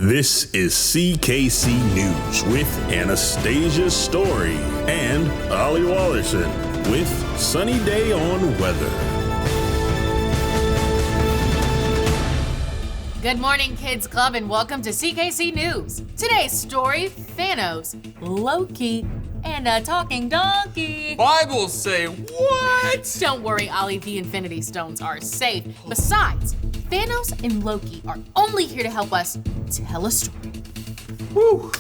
This is CKC News with Anastasia Story and Ollie Wallerson with Sunny Day on Weather. Good morning, Kids Club, and welcome to CKC News. Today's story, Thanos, Loki, and a talking donkey. Bibles say what? Don't worry, Ollie, the Infinity Stones are safe. Besides, Thanos and Loki are only here to help us tell a story. Whew.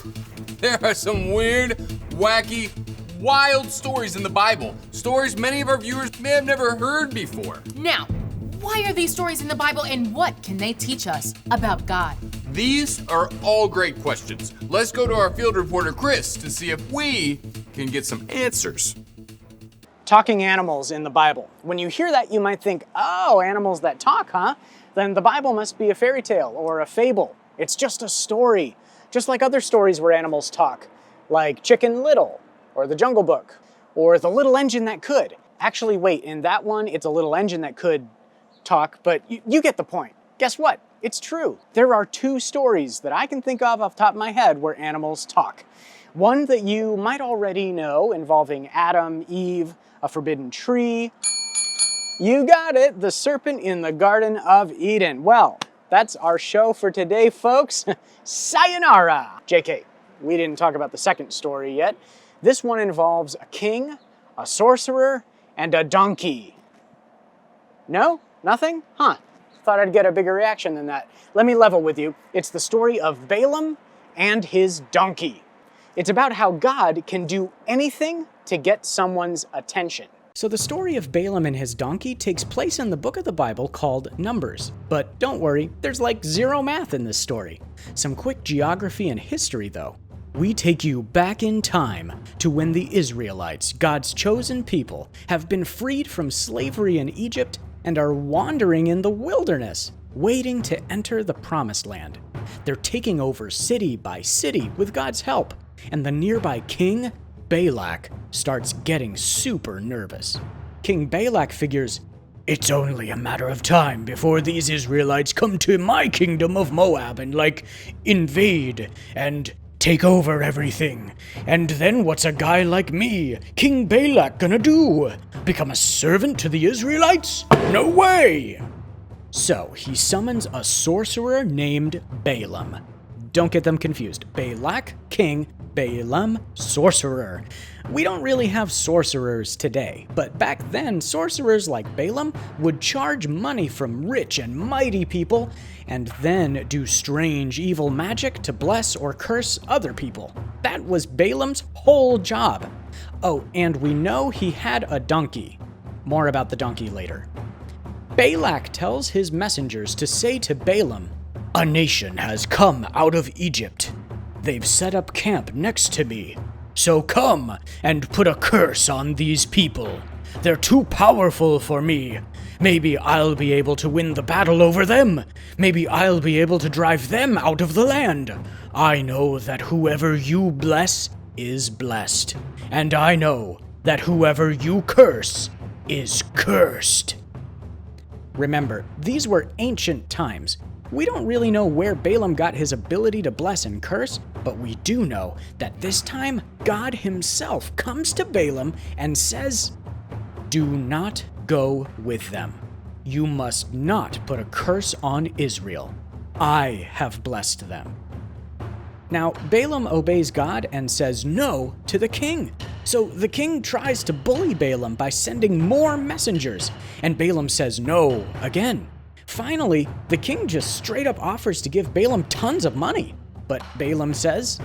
There are some weird, wacky, wild stories in the Bible. Stories many of our viewers may have never heard before. Now, why are these stories in the Bible and what can they teach us about God? These are all great questions. Let's go to our field reporter, Chris, to see if we can get some answers. Talking animals in the Bible. When you hear that, you might think, oh, animals that talk, huh? Then the Bible must be a fairy tale or a fable. It's just a story, just like other stories where animals talk, like Chicken Little, or The Jungle Book, or The Little Engine That Could. Actually, wait, in that one, it's a little engine that could talk, but you get the point. Guess what? It's true. There are two stories that I can think of off the top of my head where animals talk. One that you might already know, involving Adam, Eve, a forbidden tree. You got it, the serpent in the Garden of Eden. Well, that's our show for today, folks. Sayonara! JK, we didn't talk about the second story yet. This one involves a king, a sorcerer, and a donkey. No? Nothing? Huh. Thought I'd get a bigger reaction than that. Let me level with you. It's the story of Balaam and his donkey. It's about how God can do anything to get someone's attention. So the story of Balaam and his donkey takes place in the book of the Bible called Numbers. But don't worry, there's like zero math in this story. Some quick geography and history though. We take you back in time to when the Israelites, God's chosen people, have been freed from slavery in Egypt and are wandering in the wilderness, waiting to enter the promised land. They're taking over city by city with God's help, and the nearby king, Balak, starts getting super nervous. King Balak figures, it's only a matter of time before these Israelites come to my kingdom of Moab and invade and take over everything. And then what's a guy like me, King Balak, gonna do? Become a servant to the Israelites? No way! So he summons a sorcerer named Balaam. Don't get them confused. Balak, king, Balaam, sorcerer. We don't really have sorcerers today, but back then, sorcerers like Balaam would charge money from rich and mighty people and then do strange evil magic to bless or curse other people. That was Balaam's whole job. Oh, and we know he had a donkey. More about the donkey later. Balak tells his messengers to say to Balaam, a nation has come out of Egypt. They've set up camp next to me. So come and put a curse on these people. They're too powerful for me. Maybe I'll be able to win the battle over them. Maybe I'll be able to drive them out of the land. I know that whoever you bless is blessed. And I know that whoever you curse is cursed. Remember, these were ancient times. We don't really know where Balaam got his ability to bless and curse, but we do know that this time God himself comes to Balaam and says, do not go with them. You must not put a curse on Israel. I have blessed them. Now, Balaam obeys God and says no to the king. So the king tries to bully Balaam by sending more messengers, and Balaam says no again. Finally, the king just straight up offers to give Balaam tons of money. But Balaam says,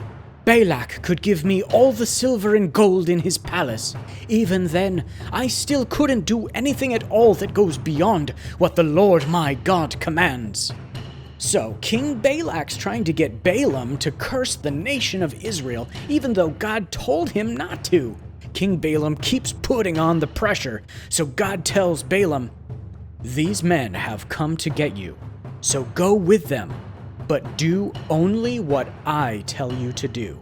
Balak could give me all the silver and gold in his palace. Even then, I still couldn't do anything at all that goes beyond what the Lord my God commands. So King Balak's trying to get Balaam to curse the nation of Israel, even though God told him not to. King Balaam keeps putting on the pressure, so God tells Balaam, these men have come to get you, so go with them, but do only what I tell you to do.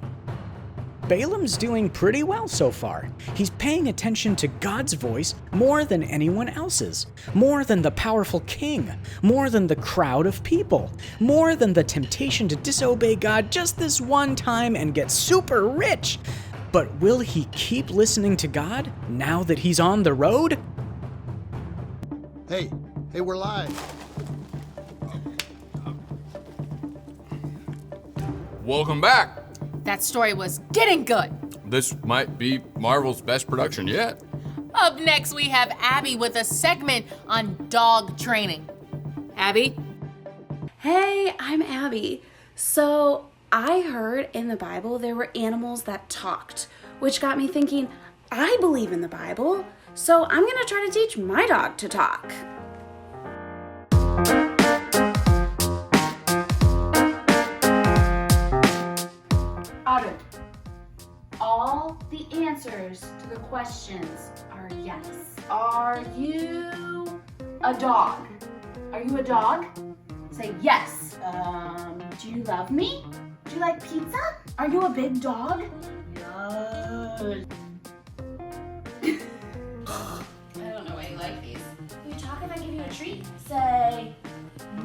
Balaam's doing pretty well so far. He's paying attention to God's voice more than anyone else's, more than the powerful king, more than the crowd of people, more than the temptation to disobey God just this one time and get super rich. But will he keep listening to God now that he's on the road? Hey, we're live. Welcome back. That story was getting good. This might be Marvel's best production yet. Up next, we have Abby with a segment on dog training. Abby? Hey, I'm Abby. So I heard in the Bible there were animals that talked, which got me thinking, I believe in the Bible, so I'm gonna try to teach my dog to talk. Otter, all the answers to the questions are yes. Are you a dog? Are you a dog? Say yes. Do you love me? Do you like pizza? Are you a big dog? Yes. I don't know why you like these. Will you talk if I give you a treat? Say,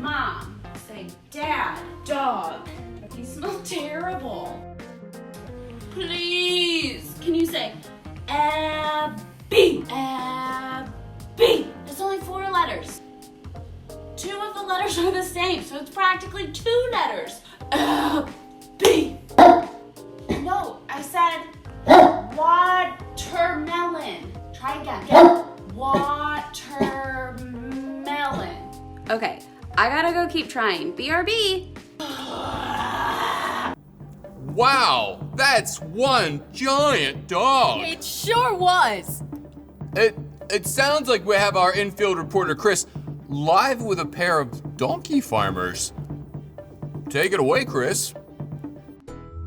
Mom. Say, Dad. Dog. These smell terrible. Please. Can you say, Abby? Abby. It's only 4 letters. 2 of the letters are the same, so it's practically 2 letters. Abby. No, I said watermelon. Try again. Watermelon. Okay, I gotta go keep trying. BRB. Wow, that's one giant dog. It sure was. It sounds like we have our infield reporter Chris live with a pair of donkey farmers. Take it away, Chris.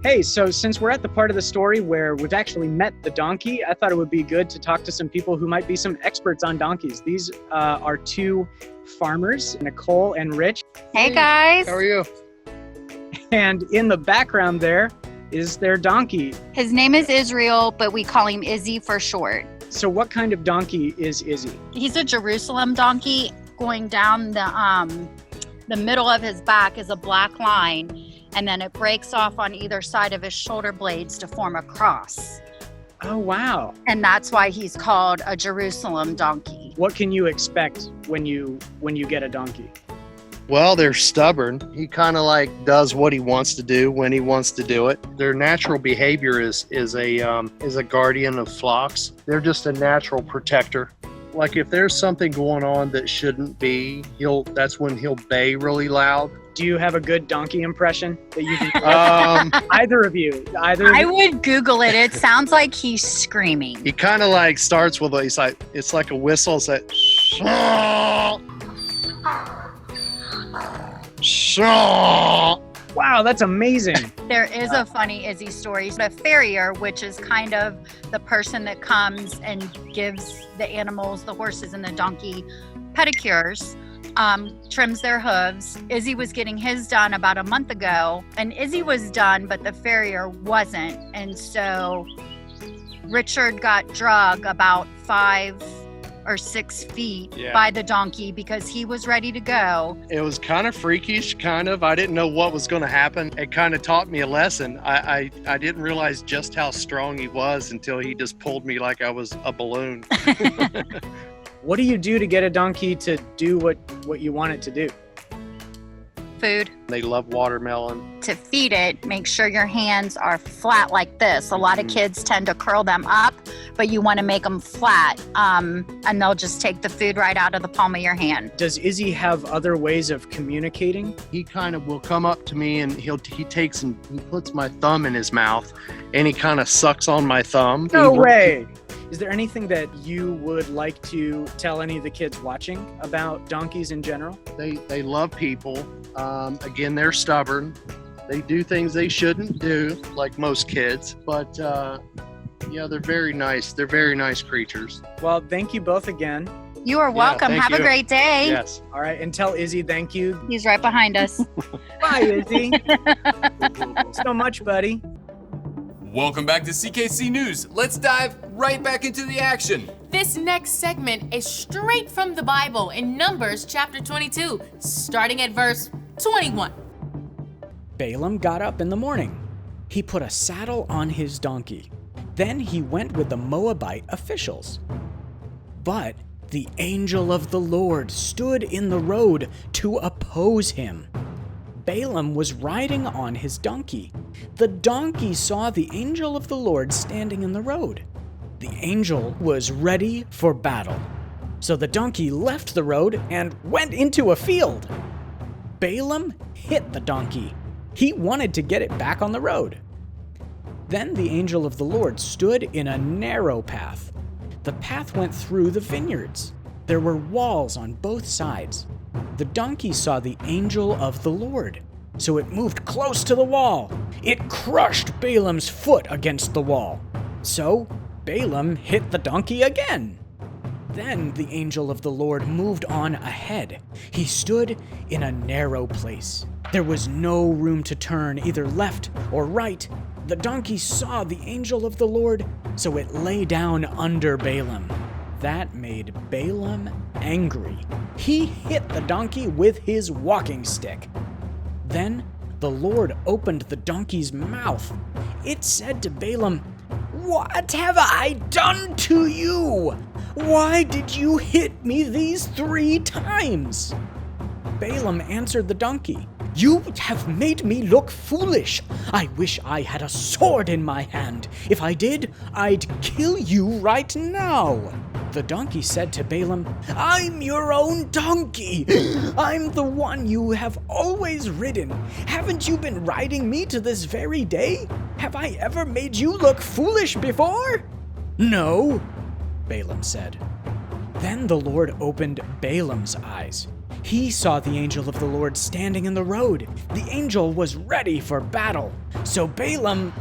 Hey, so since we're at the part of the story where we've actually met the donkey, I thought it would be good to talk to some people who might be some experts on donkeys. These are 2 farmers, Nicole and Rich. Hey guys. How are you? And in the background there is their donkey. His name is Israel, but we call him Izzy for short. So what kind of donkey is Izzy? He's a Jerusalem donkey. Going down the middle of his back is a black line, and then it breaks off on either side of his shoulder blades to form a cross. Oh, wow. And that's why he's called a Jerusalem donkey. What can you expect when you get a donkey? Well, they're stubborn. He kind of like does what he wants to do when he wants to do it. Their natural behavior is a guardian of flocks. They're just a natural protector. Like if there's something going on that shouldn't be, that's when he'll bay really loud. Do you have a good donkey impression that you can either of you? I would Google it. It sounds like he's screaming. He kind of like starts with it's like a whistle. It's like Wow, that's amazing. There is a funny Izzy story. A farrier, which is kind of the person that comes and gives the animals, the horses and the donkey, pedicures, trims their hooves. Izzy was getting his done about a month ago, and Izzy was done, but the farrier wasn't. And so Richard got drug about 5 or 6 feet by the donkey because he was ready to go. It was kind of freakish, I didn't know what was going to happen. It kind of taught me a lesson. I didn't realize just how strong he was until he just pulled me like I was a balloon. What do you do to get a donkey to do what you want it to do? Food. They love watermelon. To feed it, make sure your hands are flat like this. A lot of kids tend to curl them up, but you want to make them flat, and they'll just take the food right out of the palm of your hand. Does Izzy have other ways of communicating? He kind of will come up to me and he puts my thumb in his mouth and he kind of sucks on my thumb. No way! Is there anything that you would like to tell any of the kids watching about donkeys in general? They love people. Again, they're stubborn. They do things they shouldn't do, like most kids. But they're very nice. They're very nice creatures. Well, thank you both again. You are welcome. Have a great day. Yes. All right, and tell Izzy thank you. He's right behind us. Bye, Izzy. So much, buddy. Welcome back to CKC News. Let's dive right back into the action. This next segment is straight from the Bible in Numbers chapter 22, starting at verse 21. Balaam got up in the morning. He put a saddle on his donkey. Then he went with the Moabite officials. But the angel of the Lord stood in the road to oppose him. Balaam was riding on his donkey. The donkey saw the angel of the Lord standing in the road. The angel was ready for battle. So the donkey left the road and went into a field. Balaam hit the donkey. He wanted to get it back on the road. Then the angel of the Lord stood in a narrow path. The path went through the vineyards. There were walls on both sides. The donkey saw the angel of the Lord, so it moved close to the wall. It crushed Balaam's foot against the wall. So Balaam hit the donkey again. Then the angel of the Lord moved on ahead. He stood in a narrow place. There was no room to turn either left or right. The donkey saw the angel of the Lord, so it lay down under Balaam. That made Balaam angry. He hit the donkey with his walking stick. Then the Lord opened the donkey's mouth. It said to Balaam, "What have I done to you? Why did you hit me these 3 times?" Balaam answered the donkey, "You have made me look foolish. I wish I had a sword in my hand. If I did, I'd kill you right now." The donkey said to Balaam, "I'm your own donkey. I'm the one you have always ridden. Haven't you been riding me to this very day? Have I ever made you look foolish before?" "No," Balaam said. Then the Lord opened Balaam's eyes. He saw the angel of the Lord standing in the road. The angel was ready for battle, so Balaam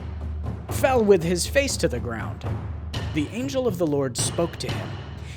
fell with his face to the ground. The angel of the Lord spoke to him.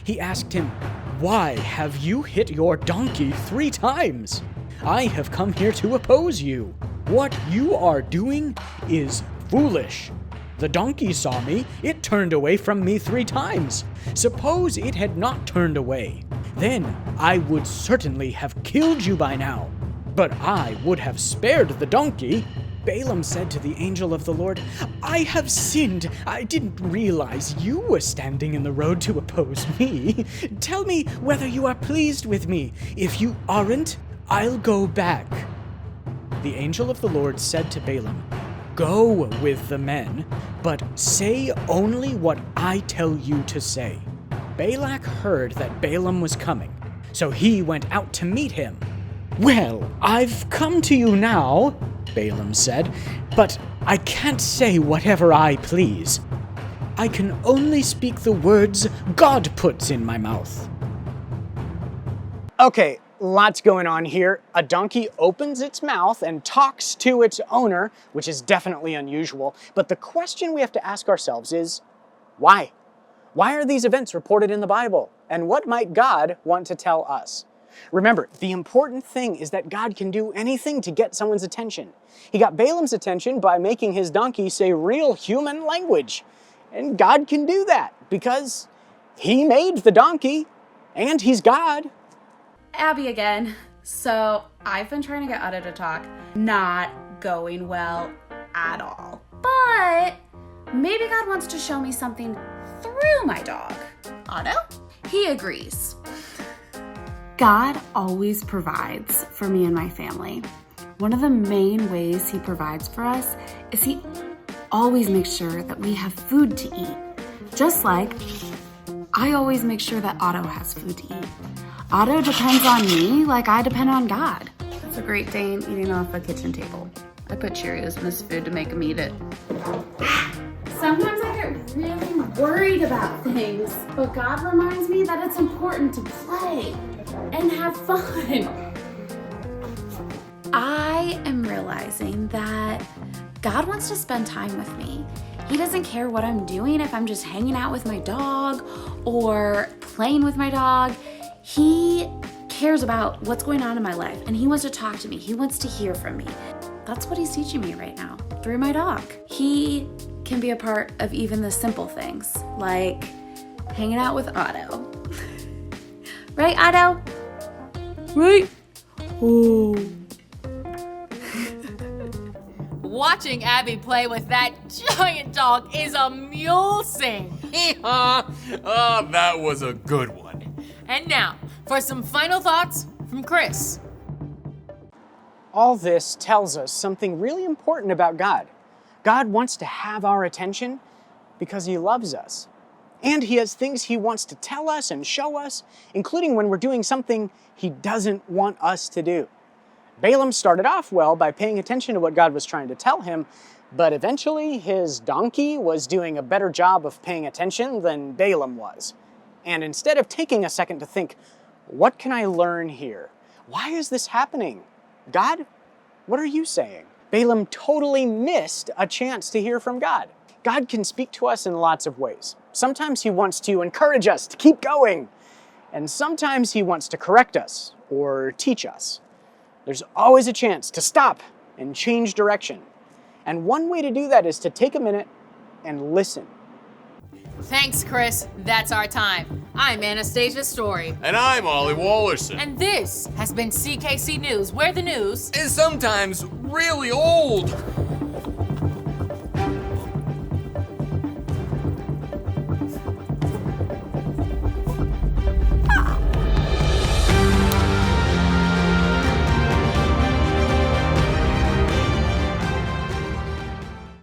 He asked him, "Why have you hit your donkey 3 times? I have come here to oppose you. What you are doing is foolish. The donkey saw me. It turned away from me 3 times. Suppose it had not turned away. Then I would certainly have killed you by now. But I would have spared the donkey." Balaam said to the angel of the Lord, "I have sinned. I didn't realize you were standing in the road to oppose me. Tell me whether you are pleased with me. If you aren't, I'll go back." The angel of the Lord said to Balaam, "Go with the men, but say only what I tell you to say." Balak heard that Balaam was coming, so he went out to meet him. "Well, I've come to you now," Balaam said, "but I can't say whatever I please. I can only speak the words God puts in my mouth." Okay, lots going on here. A donkey opens its mouth and talks to its owner, which is definitely unusual. But the question we have to ask ourselves is, why? Why are these events reported in the Bible? And what might God want to tell us? Remember, the important thing is that God can do anything to get someone's attention. He got Balaam's attention by making his donkey say real human language. And God can do that because he made the donkey and he's God. Abby again. So I've been trying to get Otto to talk. Not going well at all. But maybe God wants to show me something through my dog. Otto? He agrees. God always provides for me and my family. One of the main ways he provides for us is he always makes sure that we have food to eat. Just like I always make sure that Otto has food to eat. Otto depends on me like I depend on God. That's a Great Dane eating off a kitchen table. I put Cheerios in his food to make him eat it. Sometimes I get really worried about things, but God reminds me that it's important to play and have fun. I am realizing that God wants to spend time with me. He doesn't care what I'm doing, if I'm just hanging out with my dog or playing with my dog. He cares about what's going on in my life, and he wants to talk to me. He wants to hear from me. That's what he's teaching me right now through my dog. He can be a part of even the simple things, like hanging out with Otto. Right, Otto? Right? Oh. Watching Abby play with that giant dog is a mule sing. Oh, that was a good one. And now, for some final thoughts from Chris. All this tells us something really important about God. God wants to have our attention because He loves us. And He has things He wants to tell us and show us, including when we're doing something He doesn't want us to do. Balaam started off well by paying attention to what God was trying to tell him, but eventually his donkey was doing a better job of paying attention than Balaam was. And instead of taking a second to think, what can I learn here? Why is this happening? God, what are you saying? Balaam totally missed a chance to hear from God. God can speak to us in lots of ways. Sometimes He wants to encourage us to keep going, and sometimes He wants to correct us or teach us. There's always a chance to stop and change direction. And one way to do that is to take a minute and listen. Thanks, Chris. That's our time. I'm Anastasia Story. And I'm Ollie Wallerson. And this has been CKC News, where the news is sometimes really old.